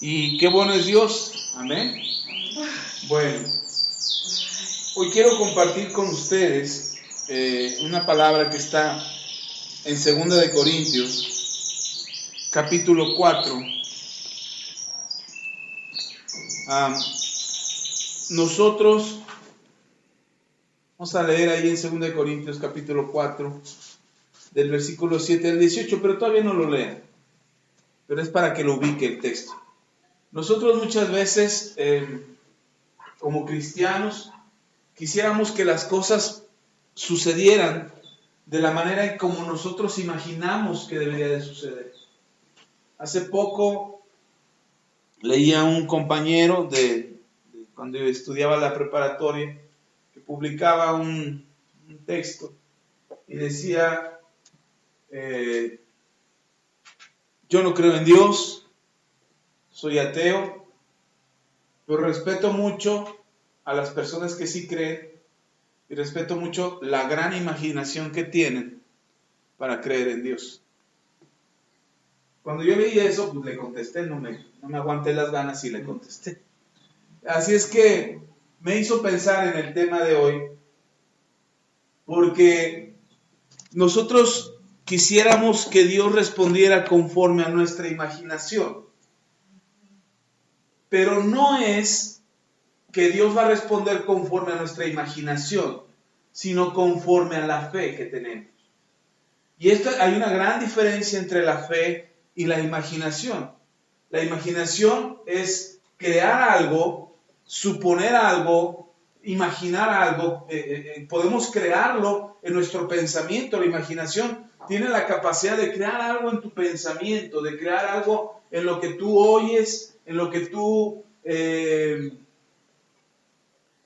Y qué bueno es Dios, amén. Bueno, hoy quiero compartir con ustedes una palabra que está en 2 de Corintios, capítulo 4. Nosotros vamos a leer ahí en 2 de Corintios, capítulo 4, del versículo 7 al 18, pero todavía no lo lean, pero es para que lo ubique el texto. Nosotros muchas veces, como cristianos, quisiéramos que las cosas sucedieran de la manera en como nosotros imaginamos que debería de suceder. Hace poco leía a un compañero de cuando estudiaba la preparatoria que publicaba un texto y decía, yo no creo en Dios, soy ateo, pero respeto mucho a las personas que sí creen y respeto mucho la gran imaginación que tienen para creer en Dios. Cuando yo leí eso, pues le contesté, no me aguanté las ganas y le contesté. Así es que me hizo pensar en el tema de hoy, porque nosotros quisiéramos que Dios respondiera conforme a nuestra imaginación, pero no es que Dios va a responder conforme a nuestra imaginación, sino conforme a la fe que tenemos. Y hay una gran diferencia entre la fe y la imaginación. La imaginación es crear algo, suponer algo, imaginar algo. Podemos crearlo en nuestro pensamiento. La imaginación tiene la capacidad de crear algo en tu pensamiento, de crear algo en lo que tú oyes, en lo que tú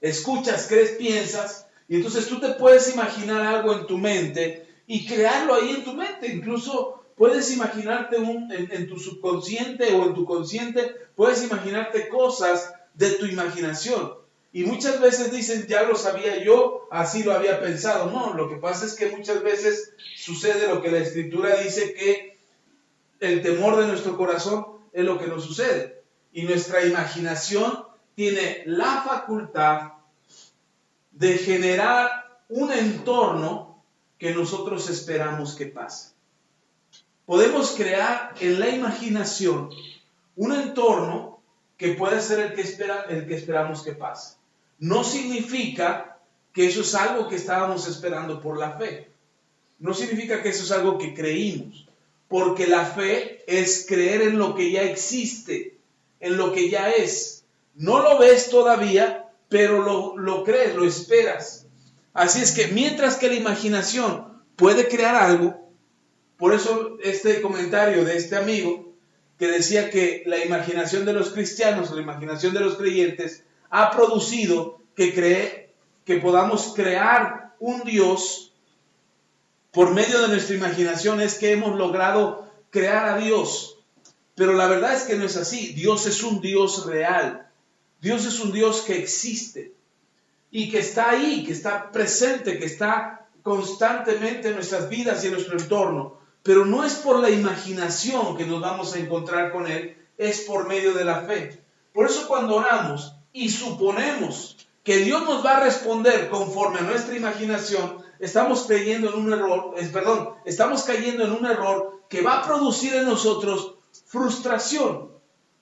escuchas, crees, piensas. Y entonces tú te puedes imaginar algo en tu mente y crearlo ahí en tu mente. Incluso puedes imaginarte en tu subconsciente o en tu consciente, puedes imaginarte cosas de tu imaginación. Y muchas veces dicen, ya lo sabía yo, así lo había pensado. No, lo que pasa es que muchas veces sucede lo que la Escritura dice, que el temor de nuestro corazón es lo que nos sucede. Y nuestra imaginación tiene la facultad de generar un entorno que nosotros esperamos que pase. Podemos crear en la imaginación un entorno que puede ser el que esperamos que pase. No significa que eso es algo que estábamos esperando por la fe. No significa que eso es algo que creímos. Porque la fe es creer en lo que ya existe, en lo que ya es. No lo ves todavía, pero lo crees, lo esperas. Así es que mientras que la imaginación puede crear algo, por eso este comentario de este amigo que decía que la imaginación de los cristianos, la imaginación de los creyentes, ha producido que podamos crear un Dios por medio de nuestra imaginación, es que hemos logrado crear a Dios. Pero la verdad es que no es así. Dios es un Dios real. Dios es un Dios que existe y que está ahí, que está presente, que está constantemente en nuestras vidas y en nuestro entorno. Pero no es por la imaginación que nos vamos a encontrar con Él, es por medio de la fe. Por eso cuando oramos y suponemos que Dios nos va a responder conforme a nuestra imaginación, estamos cayendo en un error que va a producir en nosotros frustración.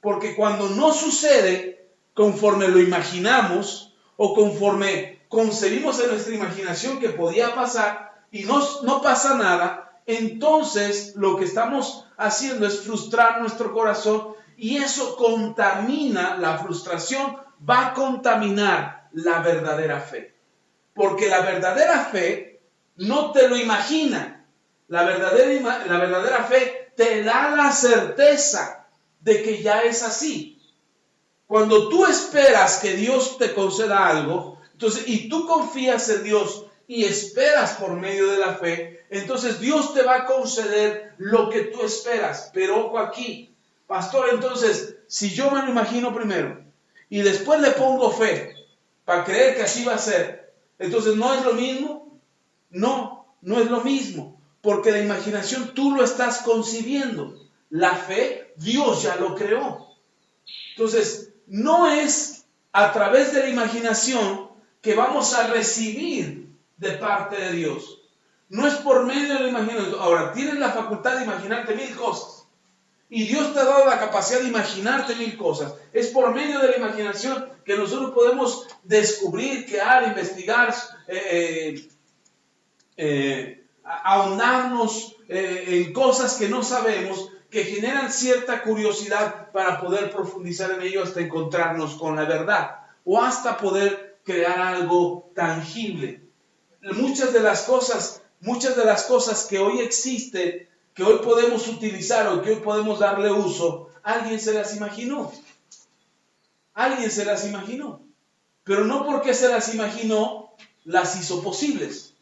Porque cuando no sucede conforme lo imaginamos o conforme concebimos en nuestra imaginación que podía pasar y no pasa nada, entonces lo que estamos haciendo es frustrar nuestro corazón y eso contamina, la frustración va a contaminar la verdadera fe. Porque la verdadera fe no te lo imagina. La verdadera fe te da la certeza de que ya es así. Cuando tú esperas que Dios te conceda algo, entonces, y tú confías en Dios y esperas por medio de la fe, entonces Dios te va a conceder lo que tú esperas. Pero ojo aquí, pastor, entonces, si yo me lo imagino primero y después le pongo fe para creer que así va a ser, entonces ¿no es lo mismo? No es lo mismo, porque la imaginación tú lo estás concibiendo. La fe, Dios ya lo creó. Entonces, no es a través de la imaginación que vamos a recibir de parte de Dios. No es por medio de la imaginación. Ahora, tienes la facultad de imaginarte 1000 cosas. Y Dios te ha dado la capacidad de imaginarte 1000 cosas. Es por medio de la imaginación que nosotros podemos descubrir, crear, investigar, ahondarnos en cosas que no sabemos, que generan cierta curiosidad para poder profundizar en ello hasta encontrarnos con la verdad o hasta poder crear algo tangible. Muchas de las cosas que hoy existen, que hoy podemos utilizar o que hoy podemos darle uso, alguien se las imaginó. Alguien se las imaginó. Pero no porque se las imaginó, las hizo posibles.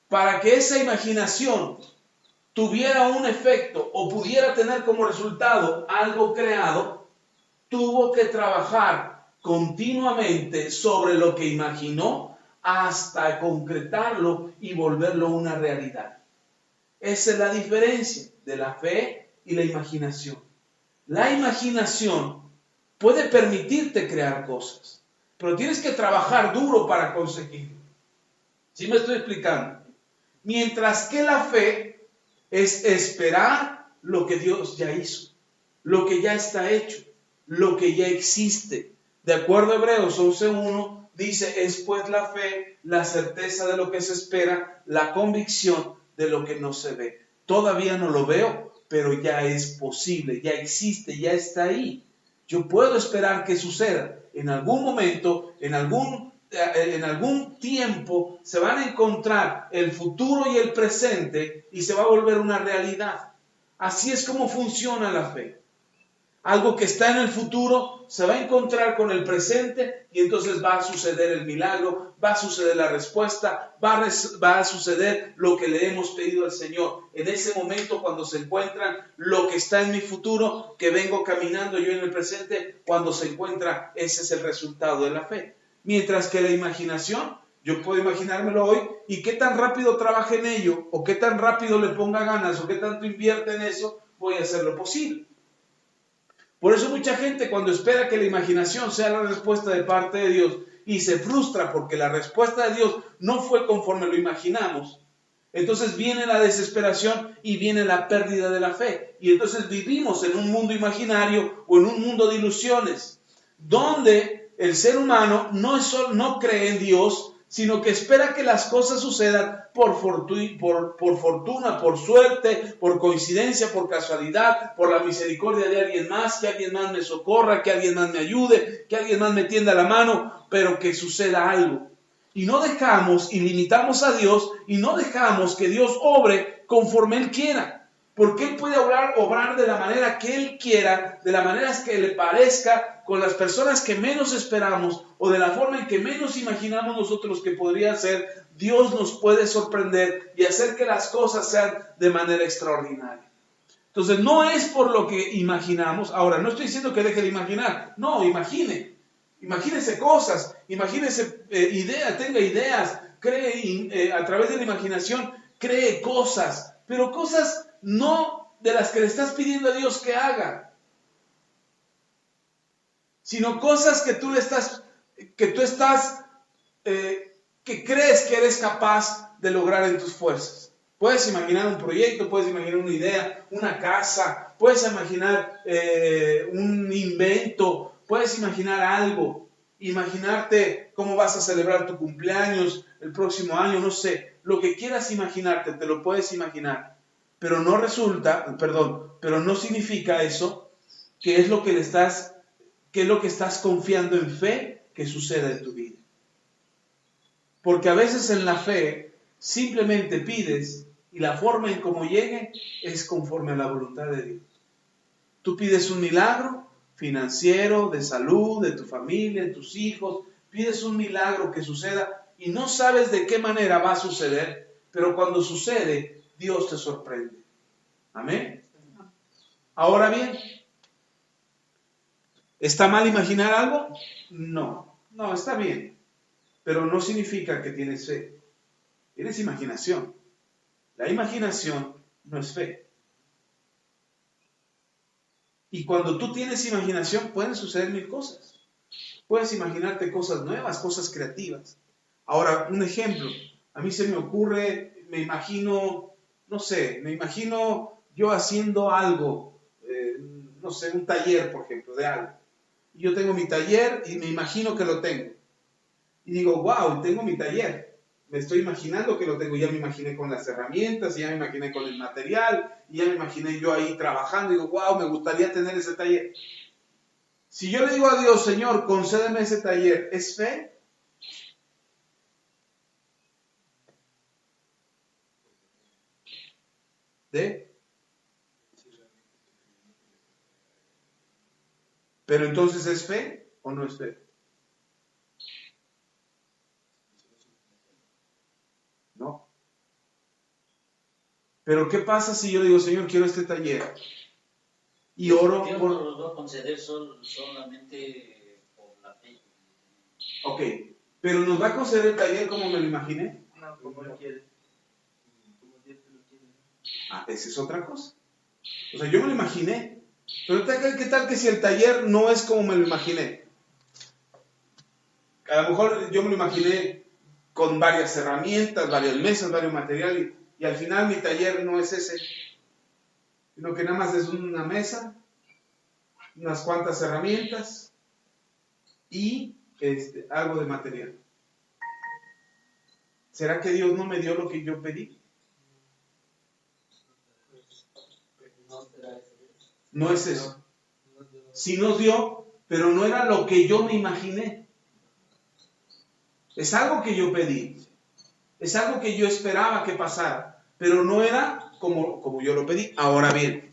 Para que esa imaginación tuviera un efecto o pudiera tener como resultado algo creado, tuvo que trabajar continuamente sobre lo que imaginó hasta concretarlo y volverlo una realidad. Esa es la diferencia de la fe y la imaginación. La imaginación puede permitirte crear cosas, pero tienes que trabajar duro para conseguirlo. ¿Sí me estoy explicando? Mientras que la fe es esperar lo que Dios ya hizo, lo que ya está hecho, lo que ya existe. De acuerdo a Hebreos 11:1, dice, es pues la fe, la certeza de lo que se espera, la convicción de lo que no se ve. Todavía no lo veo, pero ya es posible, ya existe, ya está ahí. Yo puedo esperar que suceda. En algún momento, en algún tiempo, se van a encontrar el futuro y el presente y se va a volver una realidad. Así es como funciona la fe. Algo que está en el futuro se va a encontrar con el presente y entonces va a suceder el milagro, va a suceder la respuesta, va a suceder lo que le hemos pedido al Señor. En ese momento, cuando se encuentran lo que está en mi futuro, que vengo caminando yo en el presente, cuando se encuentra, ese es el resultado de la fe. Mientras que la imaginación, yo puedo imaginármelo hoy y qué tan rápido trabaje en ello, o qué tan rápido le ponga ganas, o qué tanto invierte en eso, voy a hacer lo posible. Por eso mucha gente, cuando espera que la imaginación sea la respuesta de parte de Dios y se frustra porque la respuesta de Dios no fue conforme lo imaginamos, entonces viene la desesperación y viene la pérdida de la fe. Y entonces vivimos en un mundo imaginario o en un mundo de ilusiones, donde el ser humano no cree en Dios, sino que espera que las cosas sucedan por fortuna, por suerte, por coincidencia, por casualidad, por la misericordia de alguien más, que alguien más me socorra, que alguien más me ayude, que alguien más me tienda la mano, pero que suceda algo. Y no dejamos y limitamos a Dios y no dejamos que Dios obre conforme Él quiera. Porque Él puede obrar de la manera que Él quiera, de la manera que le parezca, con las personas que menos esperamos o de la forma en que menos imaginamos nosotros que podría ser. Dios nos puede sorprender y hacer que las cosas sean de manera extraordinaria. Entonces no es por lo que imaginamos. Ahora, no estoy diciendo que deje de imaginar. No, imagínese cosas, imagínese ideas, tenga ideas, cree a través de la imaginación, cree cosas, pero cosas no de las que le estás pidiendo a Dios que haga, sino cosas que que crees que eres capaz de lograr en tus fuerzas. Puedes imaginar un proyecto, puedes imaginar una idea, una casa, puedes imaginar un invento, puedes imaginar algo, imaginarte cómo vas a celebrar tu cumpleaños el próximo año, no sé, lo que quieras imaginarte, te lo puedes imaginar. Pero pero no significa eso que es lo que estás confiando en fe que suceda en tu vida. Porque a veces en la fe simplemente pides y la forma en cómo llegue es conforme a la voluntad de Dios. Tú pides un milagro financiero, de salud, de tu familia, de tus hijos, pides un milagro que suceda y no sabes de qué manera va a suceder, pero cuando sucede, Dios te sorprende. Amén. Ahora bien, ¿está mal imaginar algo? No, está bien. Pero no significa que tienes fe. Tienes imaginación. La imaginación no es fe. Y cuando tú tienes imaginación, pueden suceder mil cosas. Puedes imaginarte cosas nuevas, cosas creativas. Ahora, un ejemplo. A mí se me ocurre, me imagino, no sé, me imagino yo haciendo algo, no sé, un taller, por ejemplo, de algo. Y yo tengo mi taller y me imagino que lo tengo. Y digo, wow, tengo mi taller. Me estoy imaginando que lo tengo. Ya me imaginé con las herramientas, ya me imaginé con el material, y ya me imaginé yo ahí trabajando. Y digo, wow, me gustaría tener ese taller. Si yo le digo a Dios, Señor, concédeme ese taller, ¿es fe? Pero entonces, ¿es fe o no es fe? No. Pero ¿qué pasa si yo digo, Señor, quiero este taller? Y oro Dios por... no los va a conceder solamente por la fe. Ok, pero ¿nos va a conceder el taller como me lo imaginé? No, como Él quiere. Como Dios te lo quiere. Ah, esa es otra cosa. O sea, yo me lo imaginé. Pero ¿qué tal que si el taller no es como me lo imaginé? A lo mejor yo me lo imaginé con varias herramientas, varias mesas, varios materiales, y al final mi taller no es ese, sino que nada más es una mesa, unas cuantas herramientas y algo de material. ¿Será que Dios no me dio lo que yo pedí? No es eso. Sí nos dio, pero no era lo que yo me imaginé. Es algo que yo pedí. Es algo que yo esperaba que pasara, pero no era como yo lo pedí. Ahora bien,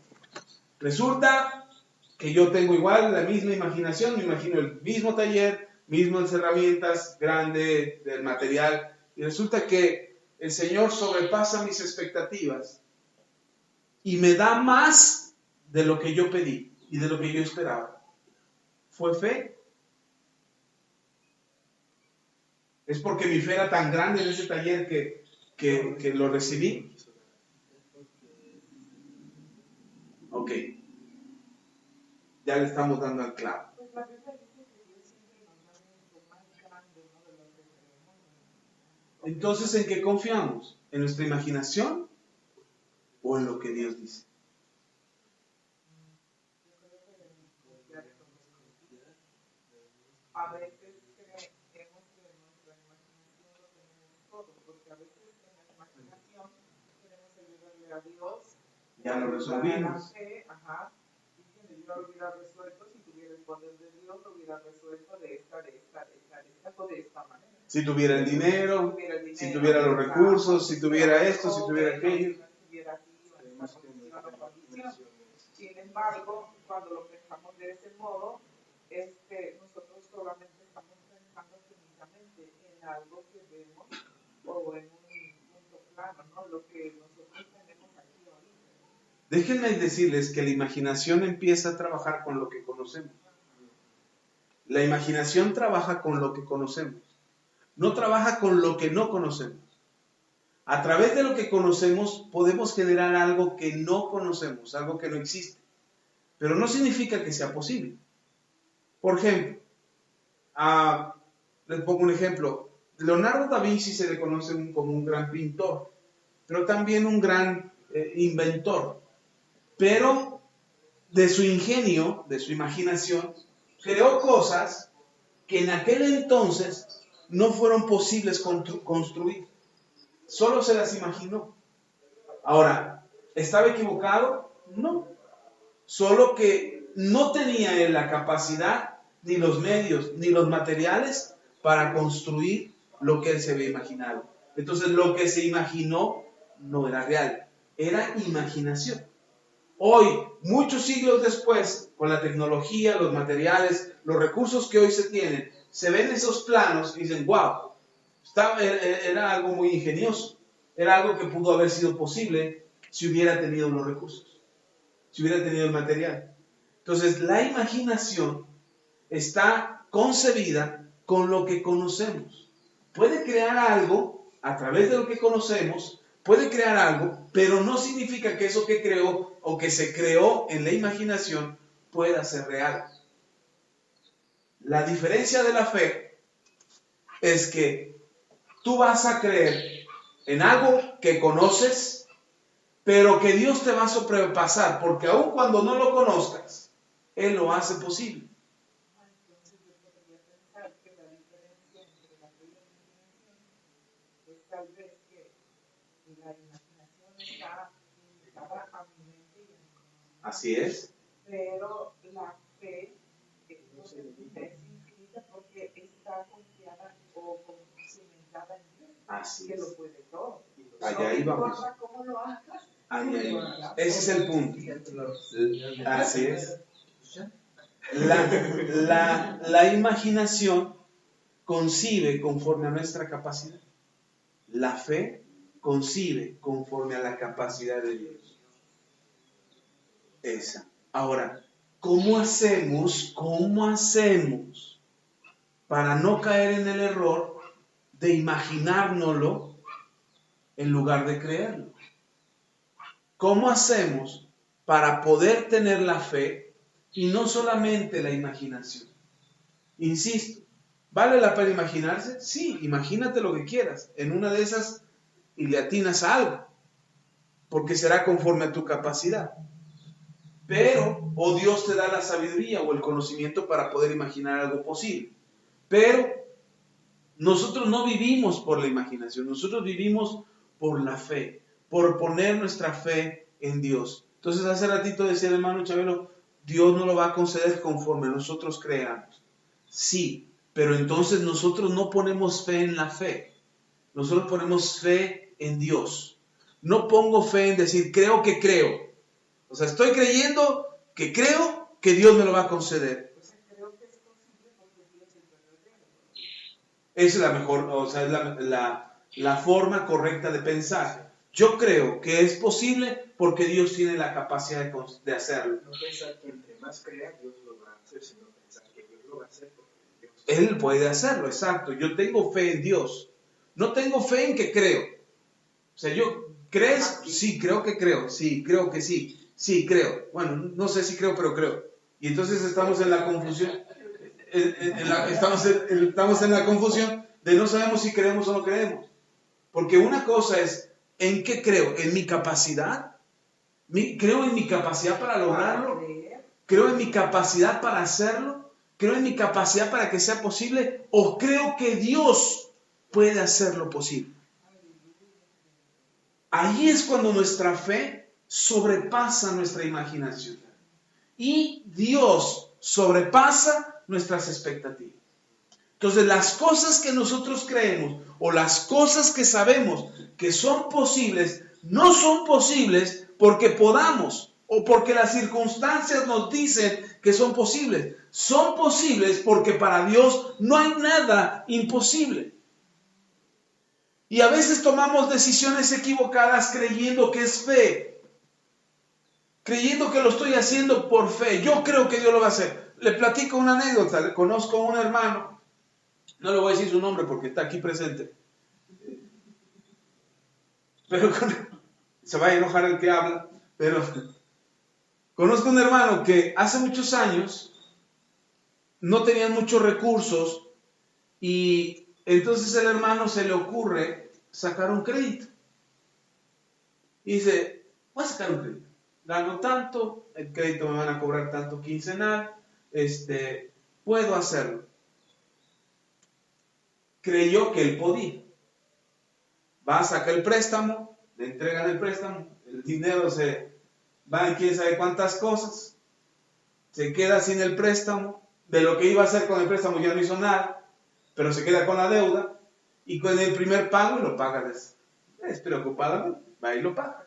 resulta que yo tengo igual la misma imaginación, me imagino el mismo taller, mismas herramientas, grande, del material, y resulta que el Señor sobrepasa mis expectativas y me da más de lo que yo pedí y de lo que yo esperaba. ¿Fue fe? ¿Es porque mi fe era tan grande en ese taller que lo recibí? Ok. Ya le estamos dando al clavo. Entonces, ¿en qué confiamos? ¿En nuestra imaginación o en lo que Dios dice? A veces creemos que en nuestra imaginación lo tenemos todo, porque a veces en la imaginación queremos ayudarle a Dios. Ya lo resolvimos. Yo lo hubiera resuelto si tuviera el poder de Dios, lo hubiera resuelto de esta o de esta manera. Si tuviera el dinero, si tuviera los recursos, si tuviera esto, si tuviera aquello. Sin embargo, cuando lo pensamos de ese modo, nosotros solamente estamos pensando únicamente en algo que vemos o en un punto plano, ¿no? Lo que nosotros tenemos aquí ahorita. Déjenme decirles que la imaginación empieza a trabajar con lo que conocemos. La imaginación trabaja con lo que conocemos. No trabaja con lo que no conocemos. A través de lo que conocemos podemos generar algo que no conocemos, algo que no existe. Pero no significa que sea posible. Por ejemplo, les pongo un ejemplo. Leonardo da Vinci se le conoce como un gran pintor, pero también un gran inventor. Pero de su ingenio, de su imaginación, creó cosas que en aquel entonces no fueron posibles construir. Solo se las imaginó. Ahora, ¿estaba equivocado? No. Solo que no tenía él la capacidad, ni los medios, ni los materiales para construir lo que él se había imaginado. Entonces, lo que se imaginó no era real, era imaginación. Hoy, muchos siglos después, con la tecnología, los materiales, los recursos que hoy se tienen, se ven esos planos y dicen, wow, era algo muy ingenioso, era algo que pudo haber sido posible si hubiera tenido los recursos, si hubiera tenido el material. Entonces, la imaginación está concebida con lo que conocemos. Puede crear algo a través de lo que conocemos, puede crear algo, pero no significa que eso que creó o que se creó en la imaginación pueda ser real. La diferencia de la fe es que tú vas a creer en algo que conoces, pero que Dios te va a sobrepasar, porque aun cuando no lo conozcas, Él lo hace posible. Entonces yo podría pensar que la diferencia entre la fe y la imaginación es tal vez que la imaginación está limitada a mi mente y a mi conocimiento. Así es. Pero la fe es infinita porque está confiada o cimentada en Dios, Así que es. lo puede todo. Allá ahí No vamos. importa cómo lo hagas. Ahí. Ese es el punto. Así es. La imaginación concibe conforme a nuestra capacidad. La fe concibe conforme a la capacidad de Dios. Esa. Ahora, ¿cómo hacemos para no caer en el error de imaginárnoslo en lugar de creerlo? ¿Cómo hacemos para poder tener la fe y no solamente la imaginación? Insisto, ¿vale la pena imaginarse? Sí, imagínate lo que quieras. En una de esas y le atinas a algo, porque será conforme a tu capacidad. Pero, o Dios te da la sabiduría o el conocimiento para poder imaginar algo posible. Pero nosotros no vivimos por la imaginación, nosotros vivimos por la fe, por poner nuestra fe en Dios. Entonces hace ratito decía el hermano Chabelo, Dios no lo va a conceder conforme nosotros creamos. Sí, pero entonces nosotros no ponemos fe en la fe, nosotros ponemos fe en Dios. No pongo fe en decir, creo que creo. O sea, estoy creyendo que creo que Dios me lo va a conceder. O sea, creo que es posible porque Dios es verdadero. Esa es la mejor, o sea, es la forma correcta de pensar. Yo creo que es posible porque Dios tiene la capacidad de hacerlo. No pensar que entre más crea, Dios lo va a hacer, sino pensar que Dios lo va a hacer porque Dios. Él puede hacerlo, exacto. Yo tengo fe en Dios. No tengo fe en que creo. O sea, ¿crees? Sí, creo que creo. Sí, creo que sí. Sí, creo. Bueno, no sé si creo, pero creo. Y entonces estamos en la confusión. Estamos en la confusión de no sabemos si creemos o no creemos. Porque una cosa es, ¿en qué creo? ¿En mi capacidad? ¿Creo en mi capacidad para lograrlo? ¿Creo en mi capacidad para hacerlo? ¿Creo en mi capacidad para que sea posible? ¿O creo que Dios puede hacerlo posible? Ahí es cuando nuestra fe sobrepasa nuestra imaginación. Y Dios sobrepasa nuestras expectativas. Entonces, las cosas que nosotros creemos o las cosas que sabemos que son posibles, no son posibles porque podamos o porque las circunstancias nos dicen que son posibles. Son posibles porque para Dios no hay nada imposible. Y a veces tomamos decisiones equivocadas creyendo que es fe. Creyendo que lo estoy haciendo por fe. Yo creo que Dios lo va a hacer. Le platico una anécdota. Le conozco a un hermano. No le voy a decir su nombre porque está aquí presente. Pero se va a enojar el que habla. Pero conozco a un hermano que hace muchos años no tenían muchos recursos y entonces el hermano se le ocurre sacar un crédito. Y dice, voy a sacar un crédito. Gano tanto, el crédito me van a cobrar tanto quincenal, puedo hacerlo. Creyó que él podía. Va a sacar el préstamo, le entregan el préstamo, el dinero se va en quién sabe cuántas cosas, se queda sin el préstamo, de lo que iba a hacer con el préstamo ya no hizo nada, pero se queda con la deuda, y con el primer pago lo paga despreocupadamente, va y lo paga.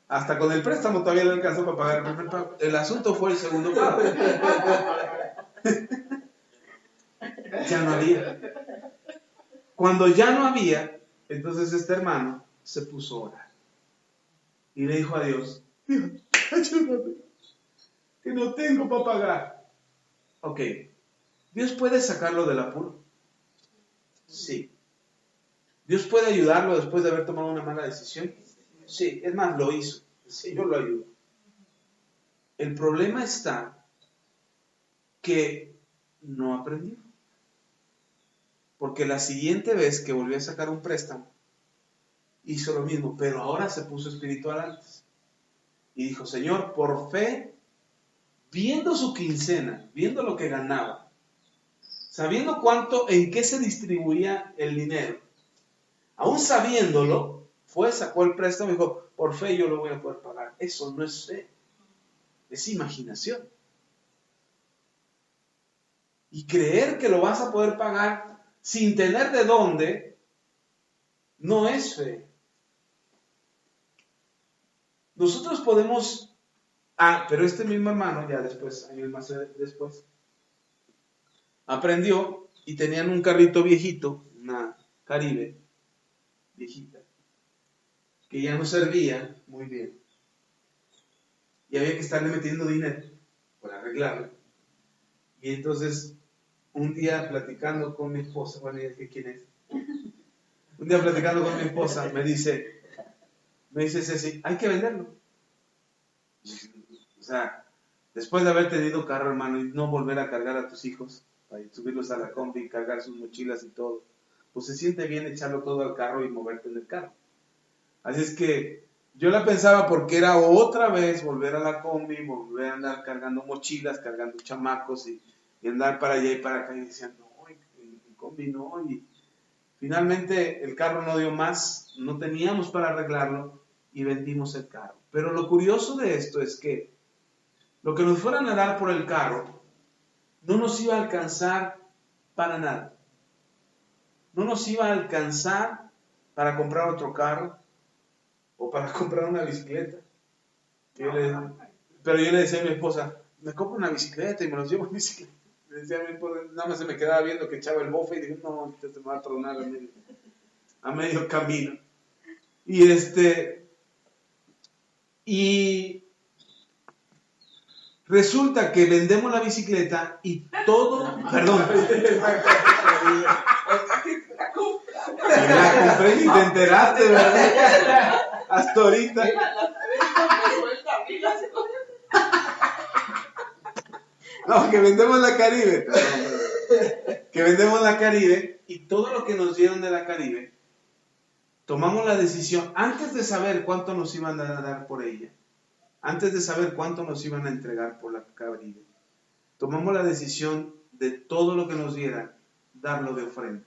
Hasta con el préstamo todavía le alcanzó para pagar el primer pago. El asunto fue el segundo pago. Ya no había. Cuando ya no había, entonces este hermano se puso a orar. Y le dijo a Dios, Dios, ayúdame, que no tengo para pagar. Ok, ¿Dios puede sacarlo del apuro? Sí. ¿Dios puede ayudarlo después de haber tomado una mala decisión? Sí, es más, lo hizo. Sí, yo lo ayudo. El problema está que no aprendió. Porque la siguiente vez que volvió a sacar un préstamo, hizo lo mismo, pero ahora se puso espiritual antes. Y dijo, Señor, por fe, viendo su quincena, viendo lo que ganaba, sabiendo cuánto, en qué se distribuía el dinero, aún sabiéndolo, sacó el préstamo y dijo, por fe yo lo voy a poder pagar. Eso no es fe, es imaginación. Y creer que lo vas a poder pagar sin tener de dónde, no es fe. Nosotros podemos, pero este mismo hermano, ya después, años más después, aprendió y tenían un carrito viejito, una Caribe viejita, que ya no servía muy bien. Y había que estarle metiendo dinero para arreglarlo. Y entonces, un día platicando con mi esposa, bueno, ya dije quién es. Un día platicando con mi esposa, me dice Ceci, hay que venderlo. O sea, después de haber tenido carro, hermano, y no volver a cargar a tus hijos, para subirlos a la combi, cargar sus mochilas y todo, pues se siente bien echarlo todo al carro y moverte en el carro. Así es que yo la pensaba porque era otra vez volver a la combi, volver a andar cargando mochilas, cargando chamacos y andar para allá y para acá. Y decían, no, en combi no. Y finalmente el carro no dio más, no teníamos para arreglarlo y vendimos el carro. Pero lo curioso de esto es que lo que nos fueran a dar por el carro no nos iba a alcanzar para nada. No nos iba a alcanzar para comprar otro carro o para comprar una bicicleta. Pero yo le decía a mi esposa, me compro una bicicleta y me los llevo en bicicleta. Le decía a mi esposa, nada más se me quedaba viendo que echaba el bofe y dije, no, se me va a tronar a medio camino. Y resulta que vendemos la bicicleta y todo, perdón, la compré y te enteraste, ¿verdad? Hasta ahorita. No, que vendemos la Caribe. Que vendemos la Caribe y todo lo que nos dieron de la Caribe, tomamos la decisión, antes de saber cuánto nos iban a dar por ella, antes de saber cuánto nos iban a entregar por la Caribe, tomamos la decisión de todo lo que nos dieran, darlo de ofrenda.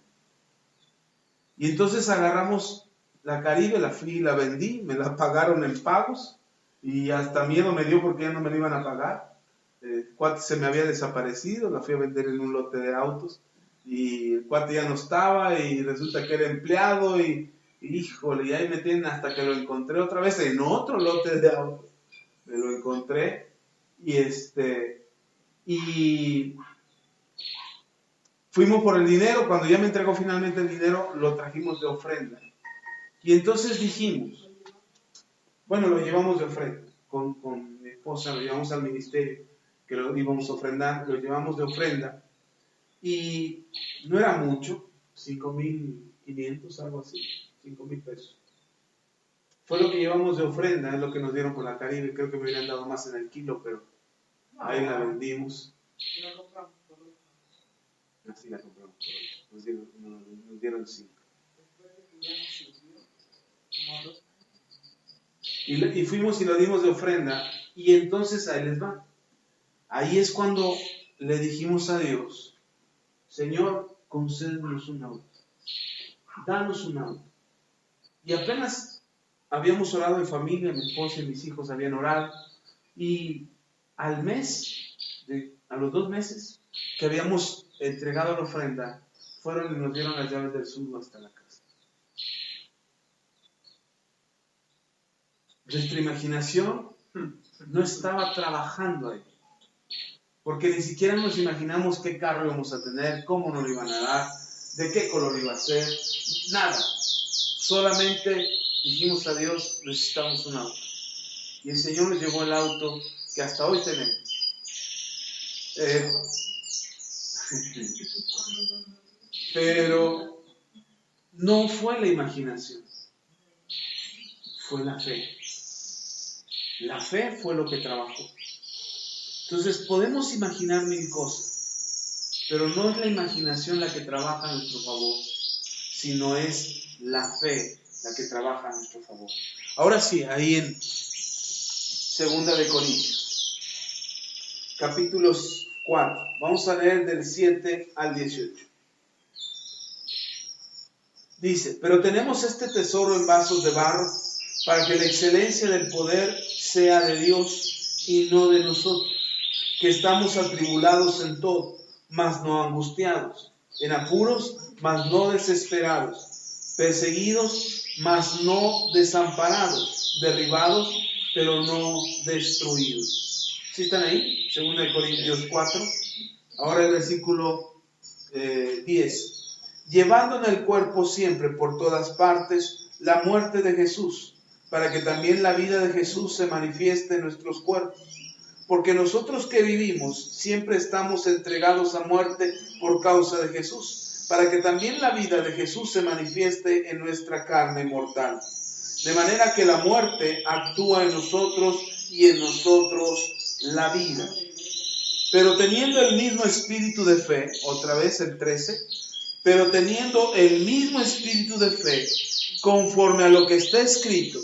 Y entonces agarramos la Caribe, la fui y la vendí, me la pagaron en pagos y hasta miedo me dio porque ya no me la iban a pagar. El cuate se me había desaparecido, la fui a vender en un lote de autos y el cuate ya no estaba y resulta que era empleado y híjole, y ahí me tienen hasta que lo encontré otra vez en otro lote de autos. Me lo encontré y fuimos por el dinero. Cuando ya me entregó finalmente el dinero, lo trajimos de ofrenda. Y entonces dijimos, bueno, lo llevamos de ofrenda. Con mi esposa lo llevamos al ministerio, que lo íbamos a ofrendar, lo llevamos de ofrenda. Y no era mucho, 5,500, algo así, 5,000 pesos. Fue lo que llevamos de ofrenda, es lo que nos dieron por la Caribe. Creo que me hubieran dado más en el kilo, pero ahí la vendimos. La compramos por otro. Así la compramos. Nos dieron 5. Después de que ya nos sirvió, como a 2 años. Y fuimos y lo dimos de ofrenda. Y entonces ahí les va. Ahí es cuando le dijimos a Dios, Señor, concédenos un auto. Danos un auto. Y apenas habíamos orado en familia, mi esposa y mis hijos habían orado. Y al mes, a los 2 meses que habíamos entregado la ofrenda, fueron y nos dieron las llaves del sur hasta la casa. Nuestra imaginación no estaba trabajando ahí. Porque ni siquiera nos imaginamos qué carro íbamos a tener, cómo nos lo iban a dar, de qué color iba a ser, nada. Solamente dijimos a Dios, necesitamos un auto. Y el Señor nos llevó el auto que hasta hoy tenemos. Pero no fue la imaginación, fue la fe. La fe fue lo que trabajó. Entonces podemos imaginar mil cosas, pero no es la imaginación la que trabaja a nuestro favor, sino es la fe la que trabaja a nuestro favor. Ahora sí, ahí en 2 de Corintios, capítulos 4, vamos a leer del 7 al 18. Dice, pero tenemos este tesoro en vasos de barro, para que la excelencia del poder sea de Dios y no de nosotros, que estamos atribulados en todo, mas no angustiados, en apuros, mas no desesperados, perseguidos, mas no desamparados, derribados, pero no destruidos. ¿Sí están ahí? 2 Corintios 4. Ahora el versículo 10. Llevando en el cuerpo siempre por todas partes la muerte de Jesús, para que también la vida de Jesús se manifieste en nuestros cuerpos. Porque nosotros que vivimos siempre estamos entregados a muerte por causa de Jesús, para que también la vida de Jesús se manifieste en nuestra carne mortal. De manera que la muerte actúa en nosotros y en nosotros la vida. Pero teniendo el mismo espíritu de fe, otra vez el 13, pero teniendo el mismo espíritu de fe, conforme a lo que está escrito,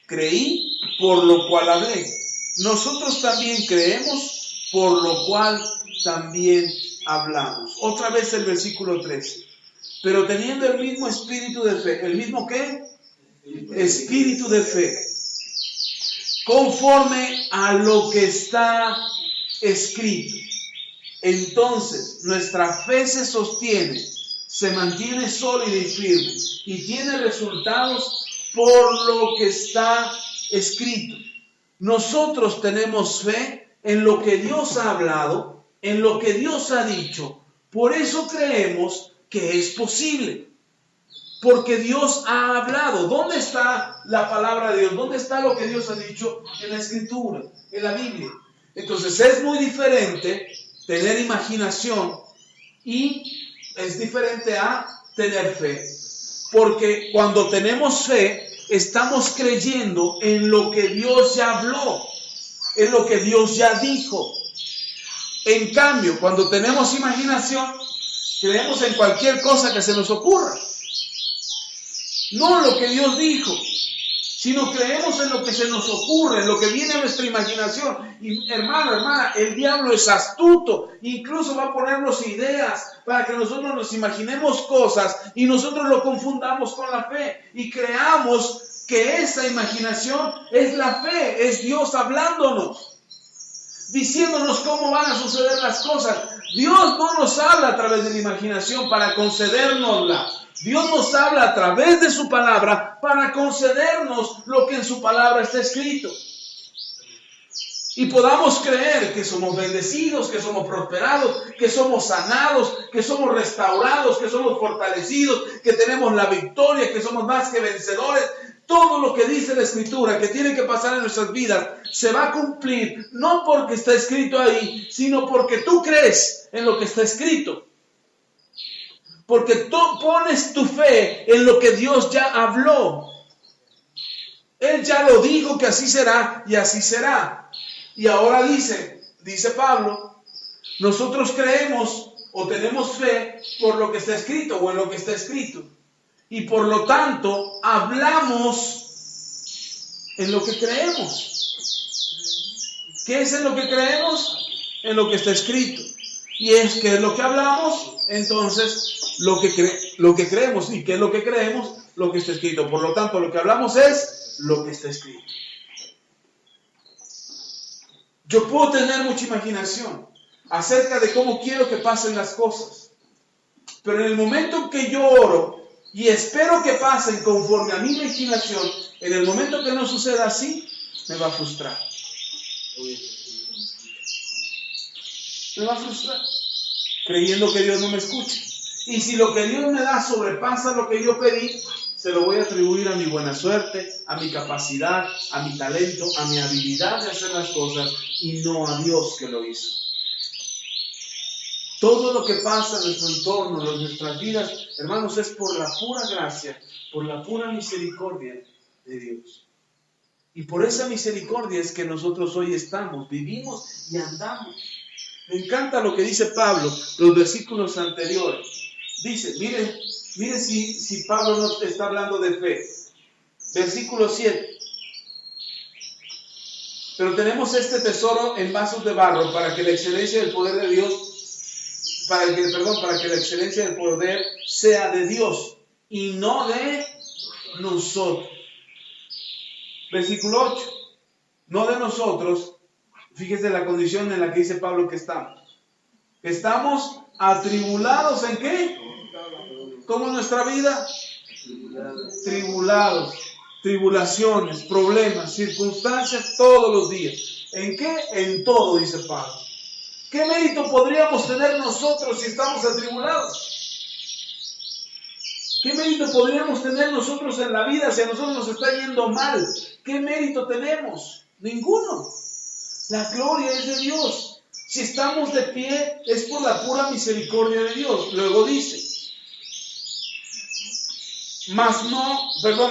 creí, por lo cual hablé. Nosotros también creemos, por lo cual también hablamos. Otra vez el versículo 13. Pero teniendo el mismo espíritu de fe. ¿El mismo qué? Espíritu de fe. Conforme a lo que está escrito. Entonces, nuestra fe se sostiene, se mantiene sólida y firme, y tiene resultados por lo que está escrito. Nosotros tenemos fe en lo que Dios ha hablado, en lo que Dios ha dicho. Por eso creemos que es posible. Porque Dios ha hablado. ¿Dónde está la palabra de Dios? ¿Dónde está lo que Dios ha dicho? En la Escritura, en la Biblia. Entonces es muy diferente tener imaginación y es diferente a tener fe. Porque cuando tenemos fe, estamos creyendo en lo que Dios ya habló, en lo que Dios ya dijo. En cambio, cuando tenemos imaginación, creemos en cualquier cosa que se nos ocurra. No en lo que Dios dijo, sino creemos en lo que se nos ocurre, en lo que viene a nuestra imaginación. Y hermano, hermana, el diablo es astuto, incluso va a ponernos ideas para que nosotros nos imaginemos cosas y nosotros lo confundamos con la fe y creamos que esa imaginación es la fe, es Dios hablándonos, diciéndonos cómo van a suceder las cosas. Dios no nos habla a través de la imaginación para concedérnosla. Dios nos habla a través de su palabra para concedernos lo que en su palabra está escrito. Y podamos creer que somos bendecidos, que somos prosperados, que somos sanados, que somos restaurados, que somos fortalecidos, que tenemos la victoria, que somos más que vencedores. Todo lo que dice la Escritura que tiene que pasar en nuestras vidas se va a cumplir, no porque está escrito ahí, sino porque tú crees en lo que está escrito. Porque tú pones tu fe en lo que Dios ya habló. Él ya lo dijo que así será y así será. Y ahora dice Pablo, nosotros creemos o tenemos fe por lo que está escrito o en lo que está escrito. Y por lo tanto, hablamos en lo que creemos. ¿Qué es en lo que creemos? En lo que está escrito. Y es que es lo que hablamos, entonces lo que creemos. ¿Y qué es lo que creemos? Lo que está escrito. Por lo tanto, lo que hablamos es lo que está escrito. Yo puedo tener mucha imaginación acerca de cómo quiero que pasen las cosas. Pero en el momento en que yo oro y espero que pasen conforme a mi imaginación, en el momento que no suceda así, me va a frustrar. Me va a frustrar, creyendo que Dios no me escucha. Y si lo que Dios me da sobrepasa lo que yo pedí, se lo voy a atribuir a mi buena suerte, a mi capacidad, a mi talento, a mi habilidad de hacer las cosas, y no a Dios que lo hizo. Todo lo que pasa en nuestro entorno, en nuestras vidas, hermanos, es por la pura gracia, por la pura misericordia de Dios. Y por esa misericordia es que nosotros hoy estamos, vivimos y andamos. Me encanta lo que dice Pablo, los versículos anteriores. Dice, miren si Pablo no te está hablando de fe. Versículo 7. Pero tenemos este tesoro en vasos de barro para que la excelencia del poder de Dios, para que la excelencia del poder sea de Dios y no de nosotros. Versículo 8. No de nosotros. Fíjese la condición en la que dice Pablo que estamos. Estamos atribulados ¿en qué? ¿Cómo en nuestra vida? Tribulados, tribulaciones, problemas, circunstancias todos los días. ¿En qué? En todo, dice Pablo. ¿Qué mérito podríamos tener nosotros si estamos atribulados? ¿Qué mérito podríamos tener nosotros en la vida si a nosotros nos está yendo mal? ¿Qué mérito tenemos? Ninguno. La gloria es de Dios. Si estamos de pie es por la pura misericordia de Dios. Luego dice,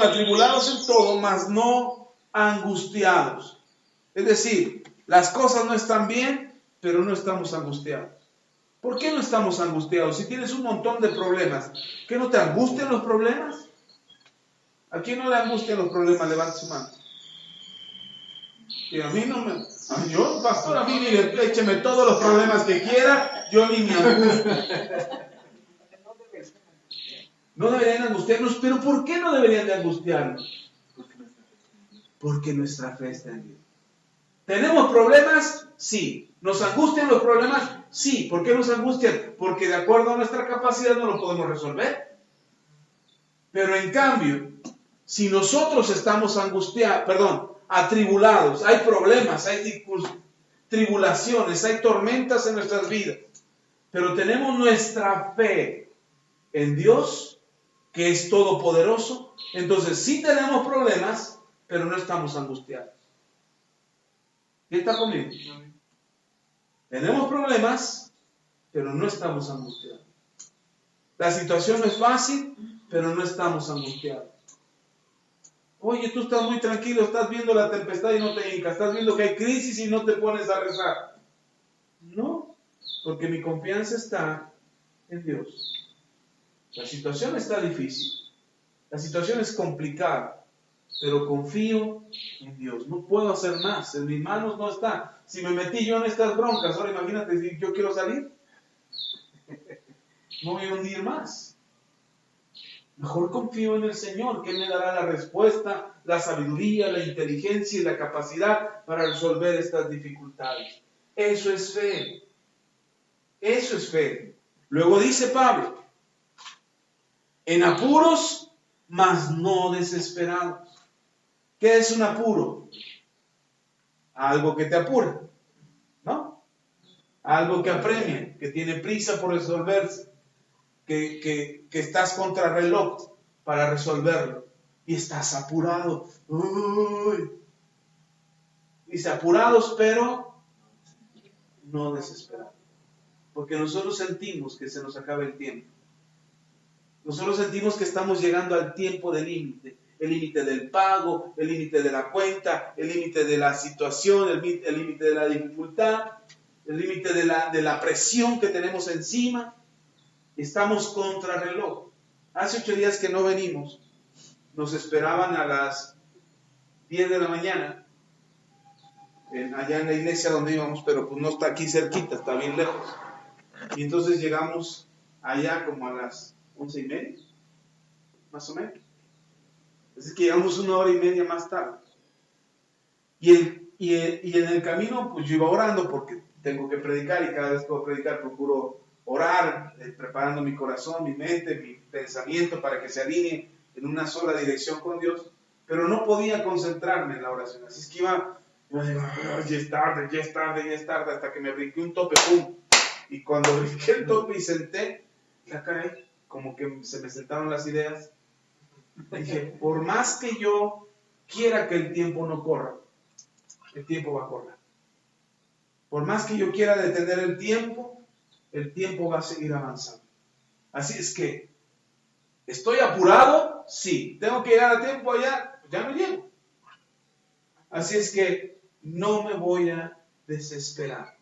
atribulados en todo, mas no angustiados. Es decir, las cosas no están bien, pero no estamos angustiados. ¿Por qué no estamos angustiados? Si tienes un montón de problemas, ¿qué no te angustian los problemas? ¿A quién no le angustian los problemas? Levante su mano. Y a mí no me... Yo, pastor, a mí mire, écheme todos los problemas que quiera, yo ni me angustio. No deberían angustiarnos, pero ¿por qué no deberían de angustiarnos? Porque nuestra fe está en Dios. ¿Tenemos problemas? Sí. ¿Nos angustian los problemas? Sí. ¿Por qué nos angustian? Porque de acuerdo a nuestra capacidad no lo podemos resolver. Pero en cambio, si nosotros estamos atribulados, hay problemas, hay tribulaciones, hay tormentas en nuestras vidas, pero tenemos nuestra fe en Dios, que es todopoderoso, entonces sí tenemos problemas, pero no estamos angustiados. ¿Quién está conmigo? Tenemos problemas, pero no estamos angustiados. La situación no es fácil, pero no estamos angustiados. Oye, tú estás muy tranquilo, estás viendo la tempestad y no te hincas, estás viendo que hay crisis y no te pones a rezar. No, porque mi confianza está en Dios. La situación está difícil, la situación es complicada, pero confío en Dios. No puedo hacer más, en mis manos no está. Si me metí yo en estas broncas, ahora imagínate si yo quiero salir, no voy a hundir más. Mejor confío en el Señor, que Él me dará la respuesta, la sabiduría, la inteligencia y la capacidad para resolver estas dificultades. Eso es fe. Eso es fe. Luego dice Pablo, en apuros, mas no desesperados. ¿Qué es un apuro? Algo que te apura, ¿no? Algo que apremia, que tiene prisa por resolverse. Que estás contra reloj para resolverlo y estás apurado. Dice apurados, pero no desesperados, porque nosotros sentimos que se nos acaba el tiempo. Nosotros sentimos que estamos llegando al tiempo del límite, el límite del pago, el límite de la cuenta, el límite de la situación, el límite de la dificultad, el límite de la presión que tenemos encima. Estamos contra reloj. Hace 8 días que no venimos. Nos esperaban a las 10 de la mañana. Allá en la iglesia donde íbamos, pero pues no está aquí cerquita, está bien lejos. Y entonces llegamos allá como a las 11:30, más o menos. Así que llegamos 1 hora y media más tarde. Y en el camino, pues yo iba orando porque tengo que predicar y cada vez que puedo predicar procuro orar, preparando mi corazón, mi mente, mi pensamiento para que se alinee en una sola dirección con Dios, pero no podía concentrarme en la oración, así es que iba ya es tarde, hasta que me brinqué un tope, ¡pum! Y cuando brinqué el tope y senté, ya caray, como que se me sentaron las ideas, dije, por más que yo quiera que el tiempo no corra, el tiempo va a correr. Por más que yo quiera detener el tiempo va a seguir avanzando. Así es que, ¿estoy apurado? Sí. ¿Tengo que llegar a tiempo allá? Ya no llego. Así es que no me voy a desesperar.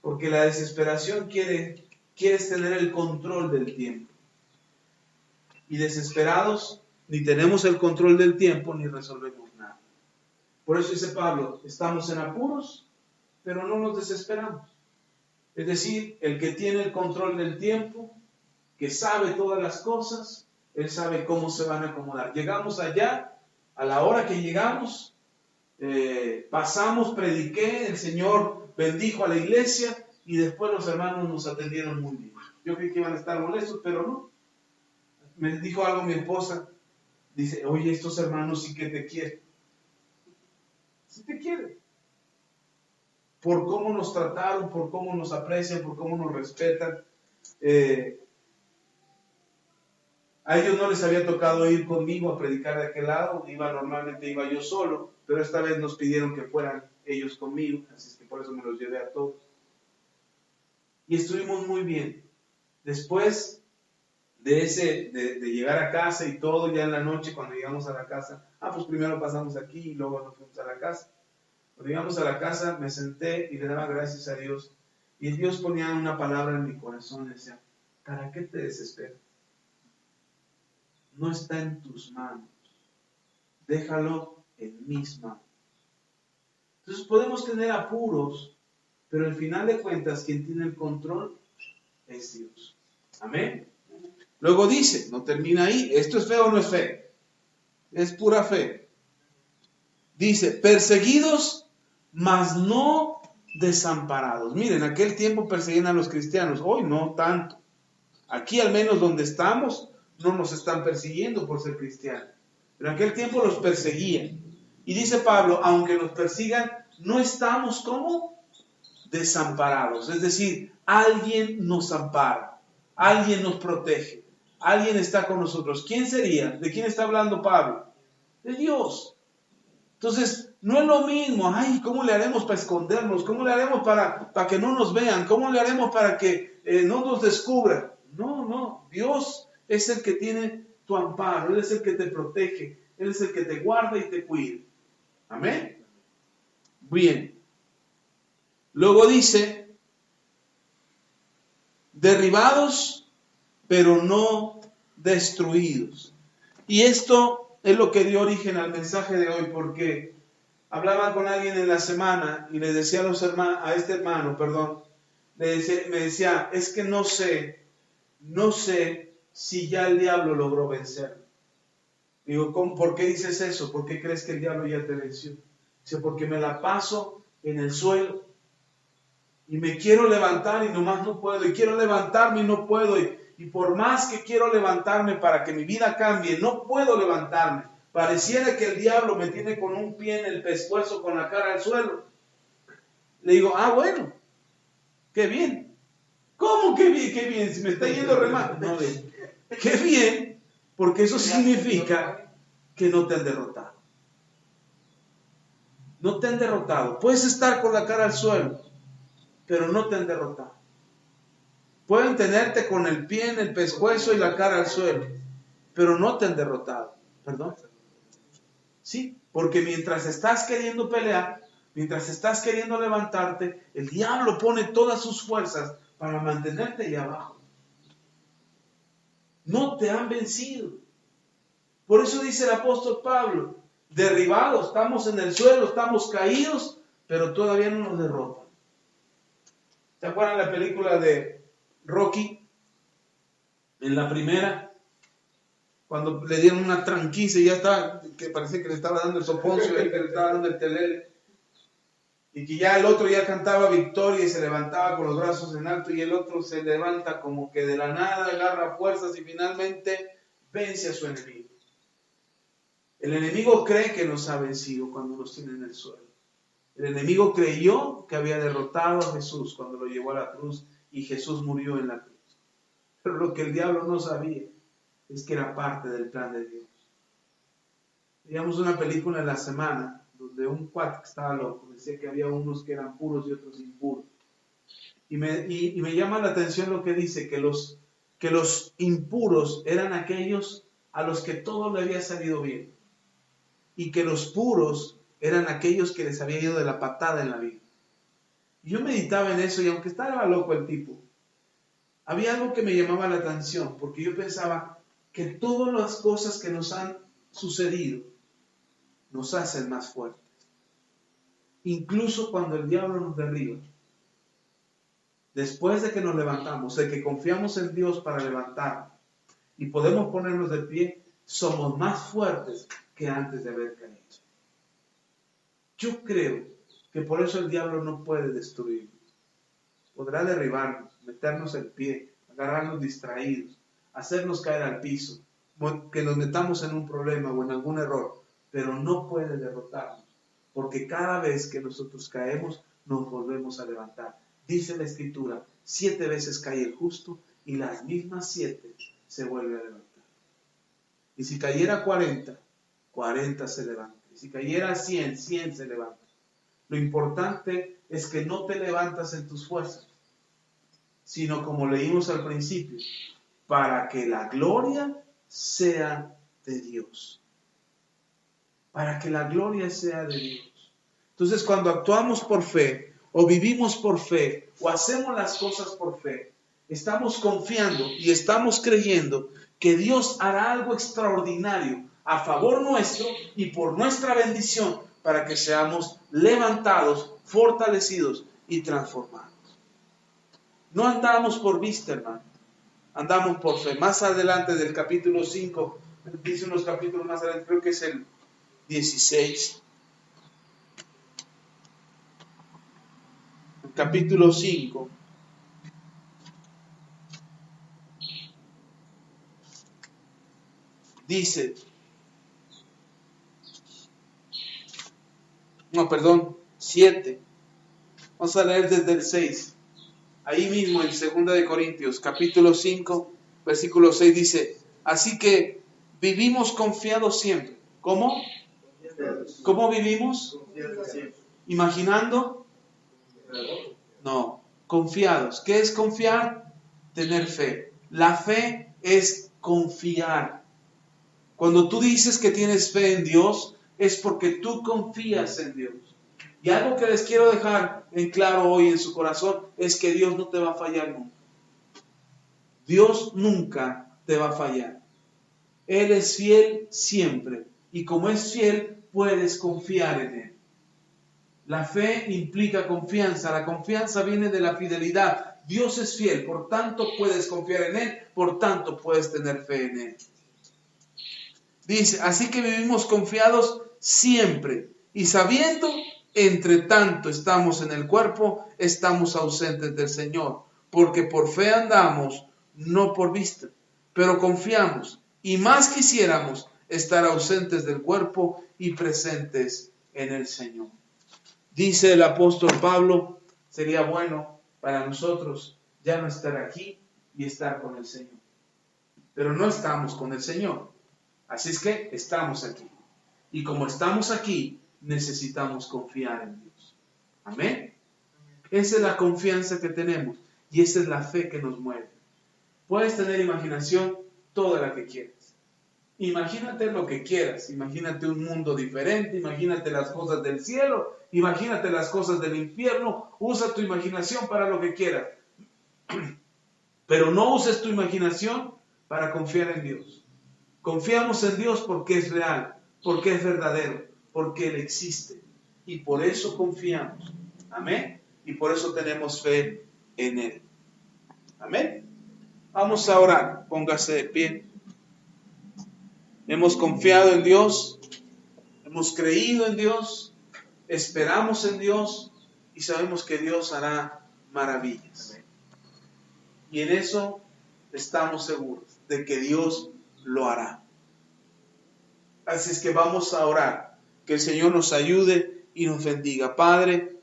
Porque la desesperación quieres tener el control del tiempo. Y desesperados, ni tenemos el control del tiempo, ni resolvemos nada. Por eso dice Pablo, estamos en apuros, pero no nos desesperamos. Es decir, el que tiene el control del tiempo, que sabe todas las cosas, él sabe cómo se van a acomodar. Llegamos allá, a la hora que llegamos, pasamos, prediqué, el Señor bendijo a la iglesia y después los hermanos nos atendieron muy bien. Yo creí que iban a estar molestos, pero no. Me dijo algo mi esposa, dice, oye, estos hermanos sí que te quieren. Sí te quieren. Por cómo nos trataron, por cómo nos aprecian, por cómo nos respetan. A ellos no les había tocado ir conmigo a predicar de aquel lado, normalmente iba yo solo, pero esta vez nos pidieron que fueran ellos conmigo, así es que por eso me los llevé a todos. Y estuvimos muy bien. Después de llegar a casa y todo, ya en la noche cuando llegamos a la casa, pues primero pasamos aquí y luego nos fuimos a la casa. Cuando llegamos a la casa me senté y le daba gracias a Dios. Y Dios ponía una palabra en mi corazón y decía, ¿para qué te desesperas? No está en tus manos. Déjalo en mis manos. Entonces podemos tener apuros, pero al final de cuentas quien tiene el control es Dios. Amén. Luego dice, no termina ahí, ¿esto es fe o no es fe? Es pura fe. Dice, perseguidos, mas no desamparados. Miren, en aquel tiempo perseguían a los cristianos, hoy no tanto. Aquí al menos donde estamos, no nos están persiguiendo por ser cristianos. Pero en aquel tiempo los perseguían. Y dice Pablo, aunque nos persigan, no estamos como desamparados. Es decir, alguien nos ampara, alguien nos protege, alguien está con nosotros. ¿Quién sería? ¿De quién está hablando Pablo? De Dios. Entonces, no es lo mismo, ¿cómo le haremos para escondernos? ¿Cómo le haremos para que no nos vean? ¿Cómo le haremos para que no nos descubran? No, Dios es el que tiene tu amparo, Él es el que te protege, Él es el que te guarda y te cuida. Amén. Bien. Luego dice, derribados, pero no destruidos. Y esto es lo que dio origen al mensaje de hoy, porque hablaba con alguien en la semana y le decía a este hermano, me decía, es que no sé si ya el diablo logró vencer. Digo, ¿por qué dices eso? ¿Por qué crees que el diablo ya te venció? Dice, porque me la paso en el suelo y me quiero levantar y nomás no puedo, y quiero levantarme y no puedo, y por más que quiero levantarme para que mi vida cambie, no puedo levantarme. Pareciera que el diablo me tiene con un pie en el pescuezo, con la cara al suelo. Le digo, bueno, qué bien. ¿Cómo qué bien? Qué bien, si me está yendo re mal. No, qué bien, porque eso significa que no te han derrotado. No te han derrotado. Puedes estar con la cara al suelo, pero no te han derrotado. Pueden tenerte con el pie en el pescuezo y la cara al suelo, pero no te han derrotado. ¿Perdón? Sí, porque mientras estás queriendo pelear, mientras estás queriendo levantarte, el diablo pone todas sus fuerzas para mantenerte ahí abajo. No te han vencido. Por eso dice el apóstol Pablo, derribados, estamos en el suelo, estamos caídos, pero todavía no nos derrotan. ¿Se acuerdan la película de Rocky? En la primera, cuando le dieron una tranquiza y ya estaba, que parecía que le estaba dando el soponcio, que le estaba dando el telele, y que ya el otro ya cantaba victoria y se levantaba con los brazos en alto, y el otro se levanta como que de la nada, agarra fuerzas y finalmente vence a su enemigo. El enemigo cree que nos ha vencido cuando nos tiene en el suelo. El enemigo creyó que había derrotado a Jesús cuando lo llevó a la cruz y Jesús murió en la cruz. Pero lo que el diablo no sabía es que era parte del plan de Dios. Veíamos una película en la semana donde un cuate que estaba loco decía que había unos que eran puros y otros impuros. Y me llama la atención lo que dice, que los impuros eran aquellos a los que todo le había salido bien. Y que los puros eran aquellos que les había ido de la patada en la vida. Y yo meditaba en eso, y aunque estaba loco el tipo, había algo que me llamaba la atención, porque yo pensaba que todas las cosas que nos han sucedido nos hacen más fuertes. Incluso cuando el diablo nos derriba, después de que nos levantamos, de que confiamos en Dios para levantarnos y podemos ponernos de pie, somos más fuertes que antes de haber caído. Yo creo que por eso el diablo no puede destruirnos. Podrá derribarnos, meternos el pie, agarrarnos distraídos, hacernos caer al piso, que nos metamos en un problema o en algún error, pero no puede derrotarnos, porque cada vez que nosotros caemos, nos volvemos a levantar. Dice la Escritura, 7 veces cae el justo y las mismas 7 se vuelve a levantar. Y si cayera 40, 40 se levanta. Y si cayera 100, 100 se levanta. Lo importante es que no te levantas en tus fuerzas, sino como leímos al principio, para que la gloria sea de Dios. Para que la gloria sea de Dios. Entonces, cuando actuamos por fe, o vivimos por fe, o hacemos las cosas por fe, estamos confiando y estamos creyendo que Dios hará algo extraordinario a favor nuestro y por nuestra bendición, para que seamos levantados, fortalecidos y transformados. No andamos por vista, hermano. Andamos por fe. Más adelante del capítulo 5, dice unos capítulos más adelante, creo que es el 16. El capítulo 5. Dice, 7. Vamos a leer desde el 6. Ahí mismo en 2 de Corintios, capítulo 5, versículo 6 dice, así que vivimos confiados siempre. ¿Cómo? ¿Cómo vivimos? ¿Imaginando? No, confiados. ¿Qué es confiar? Tener fe. La fe es confiar. Cuando tú dices que tienes fe en Dios, es porque tú confías en Dios. Y algo que les quiero dejar en claro hoy en su corazón es que Dios no te va a fallar nunca. Dios nunca te va a fallar. Él es fiel siempre. Y como es fiel, puedes confiar en Él. La fe implica confianza. La confianza viene de la fidelidad. Dios es fiel, por tanto puedes confiar en Él, por tanto puedes tener fe en Él. Dice, así que vivimos confiados siempre y sabiendo, entre tanto estamos en el cuerpo, estamos ausentes del Señor, porque por fe andamos, no por vista, pero confiamos y más quisiéramos estar ausentes del cuerpo y presentes en el Señor. Dice el apóstol Pablo, sería bueno para nosotros ya no estar aquí y estar con el Señor. Pero no estamos con el Señor. Así es que estamos aquí. Y como estamos aquí, necesitamos confiar en Dios. Amén. Esa es la confianza que tenemos y esa es la fe que nos mueve. Puedes tener imaginación toda la que quieras. Imagínate lo que quieras. Imagínate un mundo diferente. Imagínate las cosas del cielo. Imagínate las cosas del infierno. Usa tu imaginación para lo que quieras. Pero no uses tu imaginación para confiar en Dios. Confiamos en Dios porque es real, porque es verdadero, porque Él existe. Y por eso confiamos. Amén. Y por eso tenemos fe en Él. Amén. Vamos a orar. Póngase de pie. Hemos confiado en Dios. Hemos creído en Dios. Esperamos en Dios. Y sabemos que Dios hará maravillas. Y en eso estamos seguros de que Dios lo hará. Así es que vamos a orar. Que el Señor nos ayude y nos bendiga. Padre,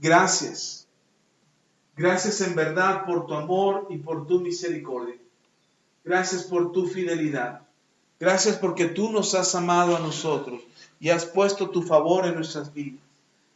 gracias. Gracias en verdad por tu amor y por tu misericordia. Gracias por tu fidelidad. Gracias porque tú nos has amado a nosotros y has puesto tu favor en nuestras vidas.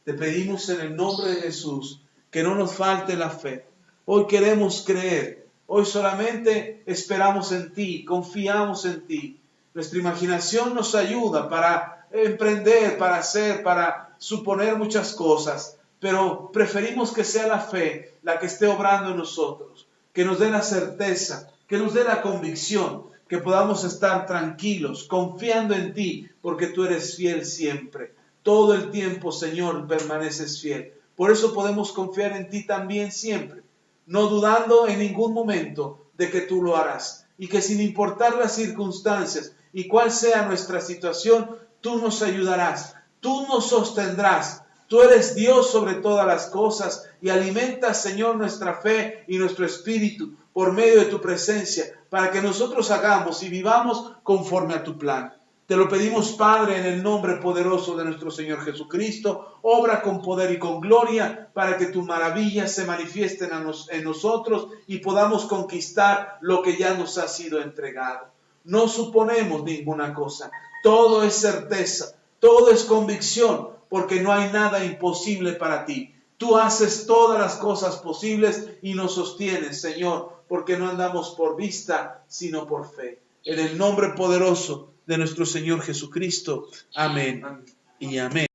Te pedimos en el nombre de Jesús que no nos falte la fe. Hoy queremos creer. Hoy solamente esperamos en ti, confiamos en ti. Nuestra imaginación nos ayuda para emprender, para hacer, para suponer muchas cosas, pero preferimos que sea la fe la que esté obrando en nosotros, que nos dé la certeza, que nos dé la convicción, que podamos estar tranquilos, confiando en ti, porque tú eres fiel siempre. Todo el tiempo, Señor, permaneces fiel. Por eso podemos confiar en ti también siempre, no dudando en ningún momento de que tú lo harás, y que sin importar las circunstancias y cuál sea nuestra situación, tú nos ayudarás, tú nos sostendrás. Tú eres Dios sobre todas las cosas y alimentas, Señor, nuestra fe y nuestro espíritu por medio de tu presencia, para que nosotros hagamos y vivamos conforme a tu plan. Te lo pedimos, Padre, en el nombre poderoso de nuestro Señor Jesucristo. Obra con poder y con gloria para que tus maravillas se manifiesten en nosotros y podamos conquistar lo que ya nos ha sido entregado. No suponemos ninguna cosa. Todo es certeza, todo es convicción, porque no hay nada imposible para ti. Tú haces todas las cosas posibles y nos sostienes, Señor, porque no andamos por vista, sino por fe. En el nombre poderoso de nuestro Señor Jesucristo. Amén y amén.